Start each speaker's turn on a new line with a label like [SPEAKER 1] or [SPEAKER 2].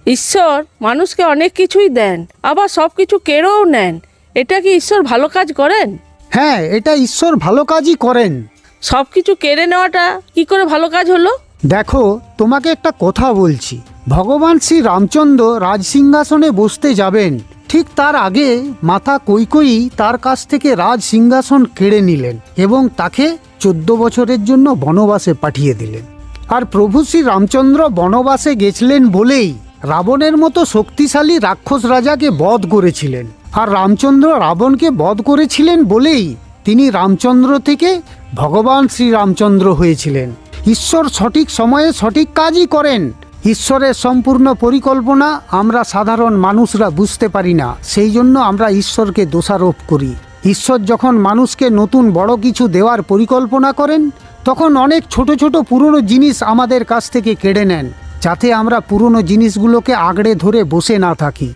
[SPEAKER 1] ঈশ্বর মানুষকে অনেক কিছুই দেন, আবার সব কিছু কেড়েও নেন। এটা কি ঈশ্বর ভালো কাজ করেন?
[SPEAKER 2] হ্যাঁ, এটা ঈশ্বর ভালো কাজই করেন।
[SPEAKER 1] সব কিছু কেড়ে নেওয়াটা কি করে ভালো কাজ হলো?
[SPEAKER 2] দেখো, তোমাকে একটা কথা বলছি। ভগবান শ্রী রামচন্দ্র রাজসিংহাসনে বসতে যাবেন, ঠিক তার আগে মাতা কৈকেয়ী তার কাছ থেকে রাজ সিংহাসন কেড়ে নিলেন এবং তাকে 14 বছরের জন্য বনবাসে পাঠিয়ে দিলেন। আর প্রভু শ্রী রামচন্দ্র বনবাসে গেছিলেন বলেই রাবণের মতো শক্তিশালী রাক্ষস রাজাকে বধ করেছিলেন। আর রামচন্দ্র রাবণকে বধ করেছিলেন বলেই তিনি রামচন্দ্র থেকে ভগবান শ্রী রামচন্দ্র হয়েছিলেন। ঈশ্বর সঠিক সময়ে সঠিক কাজই করেন। ঈশ্বরের সম্পূর্ণ পরিকল্পনা আমরা সাধারণ মানুষরা বুঝতে পারি না, সেই জন্য আমরা ঈশ্বরকে দোষারোপ করি। ঈশ্বর যখন মানুষকে নতুন বড় কিছু দেওয়ার পরিকল্পনা করেন, তখন অনেক ছোট ছোট পুরনো জিনিস আমাদের কাছ থেকে কেড়ে নেন, যাতে আমরা পুরনো জিনিসগুলোকে আঁকড়ে ধরে বসে না থাকি।